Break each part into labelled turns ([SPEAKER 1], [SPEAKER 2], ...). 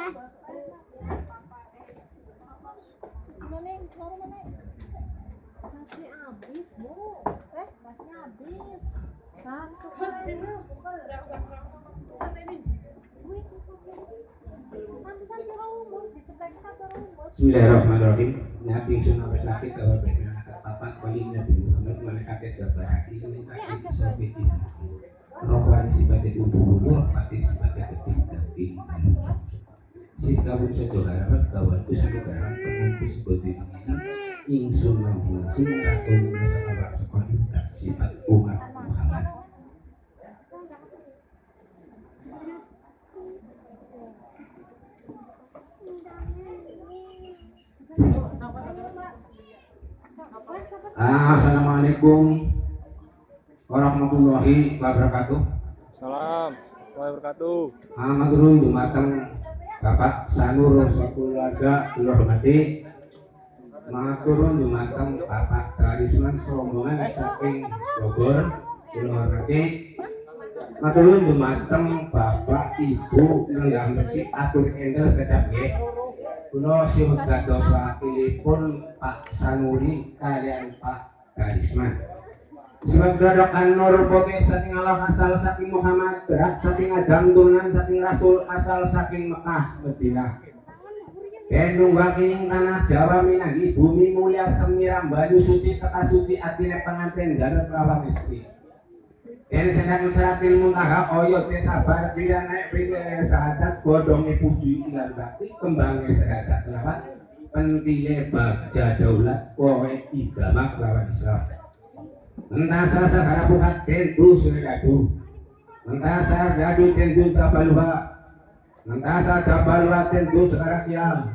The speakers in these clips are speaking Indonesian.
[SPEAKER 1] Masih habis, Bu. Masih habis.
[SPEAKER 2] Bismillahirrahmanirrahim. Nabi sunnah laki kawan benar kata papat wali Nabi Muhammad malaikat jabarati ini kaki seperti rohani sifatnya tubuh pati sifatnya ketik sehingga muncul harapan kawan itu sampai barang pengumpul seperti ini ingsun langsung atau masa kabar sekolah sifat umat Muhammad. Assalamualaikum warahmatullahi wabarakatuh.
[SPEAKER 3] Salam wabarakatuh.
[SPEAKER 2] Maturun dumateng Bapak Sanur Sakulaga kula hormati. Maturun dumateng Bapak Karisman rombongan saking Bogor kula hormati. Maturun dumateng Bapak Ibu lenggah ngerti atur endel sedap nggih. Kula siwet dados wakilipun Pak Sanuri kalian Pak Karisman. Siwet gadakan nur putih saking Allah asal saking Muhammad berat saking Adam turunan saking Rasul asal saking Mekah Madinah. Kendunggal kining tanah Jawa minanggi bumi mulia semiram banyu suci teka suci atine pengantin dan perawat istri. Yen sedang seratil muntaha oyo te sabar bila naik pilih sahadat bodonge puji ilan bakti kembangnya sahadat selawat pentile bagja daulat kowe igama kelawan Islam. Entasa sagara bukat tentu sulegadu entasa gadu tentu jabaluha entasa jabaluha tentu segara kial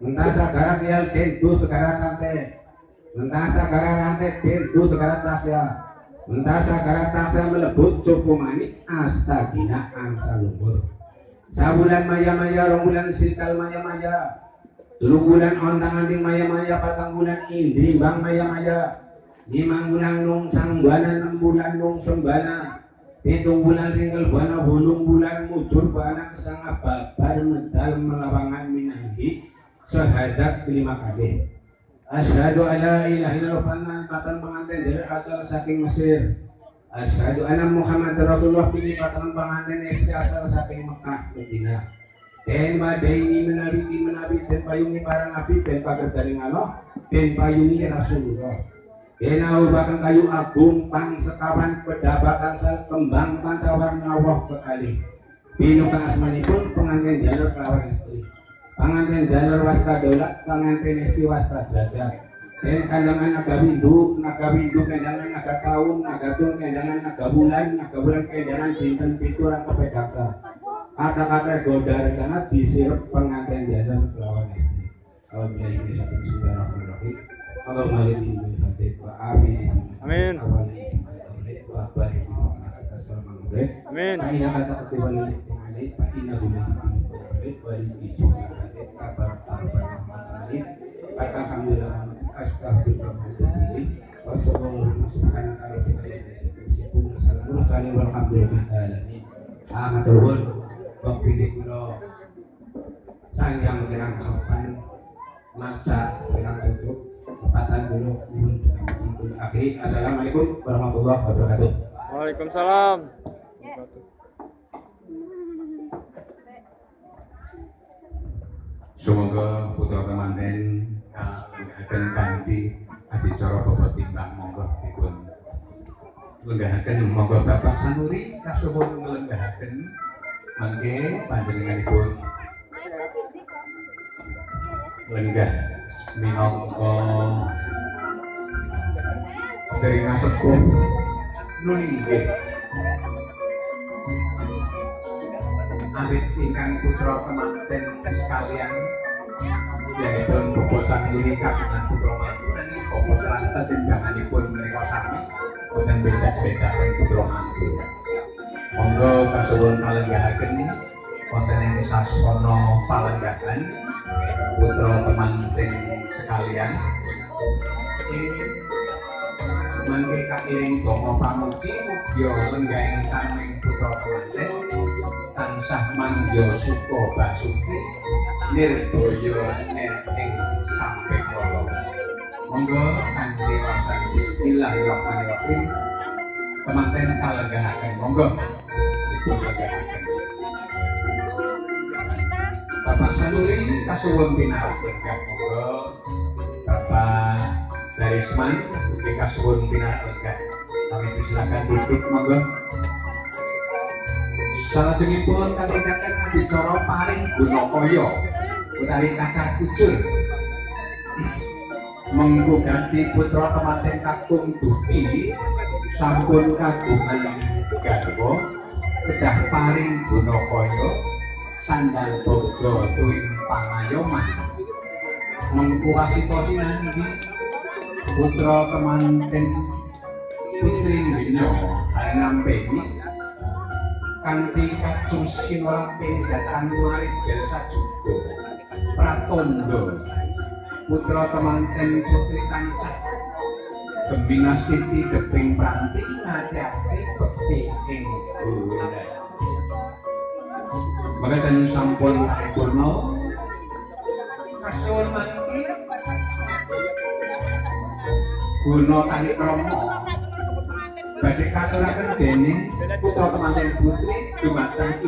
[SPEAKER 2] entasa gara kial tentu segara tante entasa gara tante tentu segara tasya entasa gara tasya melebut cukup manik astagina angsa lumpur sabulan maya-maya rong bulan sikal maya-maya 3 bulan ontang anting maya-maya 4 bulan indri bang maya-maya 5 bulan nung sangbana 6 bulan nung sembana 7 bulan ringkel bana 8 bulan mujur bana kesang babar medal melawangan minanggi syahadat 5 kali. Asyhadu alla ilaha illallah patan pengantin dari asal saking Mesir. Asyhadu anna Muhammad Rasulullah pilih patan pengantin istri asal saking Mekah Madinah. Den badaini menabi den payungi para nabi den pagadaring Allah den payungi Rasulullah. Den aubakan kayu agung pang sekawan pedabakan sel kembang pancawarna wah bekali. Binuka asmanipun pengantin jalur kelawan istri. Pengantin jalur wasta dolat, pengantin istri wasta jajah. Den kandangan naga windu kandangan naga tahun, naga tun kandangan naga bulan kandangan dinten pituran kepedaksa. Kata-kata goda rencana disirep pengantin jalur kelawan istri. Kalau bila ini satu bismillahirrahmanirrahim. Kalau malik ini fatih wa amin.
[SPEAKER 3] Amin.
[SPEAKER 2] Wa barik
[SPEAKER 3] Amin.
[SPEAKER 2] Aina kata ketiban ini Pak Ina guna balik itu kabar ini kata alhamdulillah astagfirullahaladzim wassalamualaikum warahmatullahi wabarakatuh. Amat turun waktu ini kulo sayang menjelang sopan masa menjelang tutup tempatan dulu untuk akhir. Assalamualaikum warahmatullahi wabarakatuh.
[SPEAKER 3] Waalaikumsalam.
[SPEAKER 2] Semoga putra kemanten akan kanthi adicara bapak timbang monggo dipun lenggahaken monggo Bapak Sanuri kasebut nglenggahaken mangke panjenenganipun lenggah minangka dari nasepuh nun inggih awit ingkang putra kemanten sekalian yaitu bobosan ini kagungan putra mantu nanging bobosan tetimbanganipun menika sami boten beda-beda putra mantu. Monggo kasuwun kalenggahaken wonten ing sasana palenggahan putra kemanten sekalian mangke kakiring donga pamuji mugia lenggahing taning putra kemanten tansah tansah mandya suka basuki nirbaya ing sampe kala. Monggo kanthi wasan bismillahirrahmanirrahim kemanten kalenggahaken. Monggo dipunlenggahaken. Bapak Sanuri kasuwun pinarak berkah. Monggo Bapak Darisman ugi kasuwun pinarak berkah. Kami silakan duduk monggo. Salajengipun katikaken adicara paring gunakaya utawi kacar kucur menggugati putra kematen kakung Duki sampun kagungan garwa kedah paring gunakaya sandal boga tuwin pangayoman mengkuwasita sinambi putra kemanten putri Wina Hainampeni kanthi kacung sinolamping datang maring desa Jugo Pratondo putra temanten putri tansah Gembina Siti Geping Pranti ngajati bekti ing Guna. Mekaten sampun paripurna kasuwun mangke Guna Kalikrama badhe katuraken dening putra temanten putri dumateng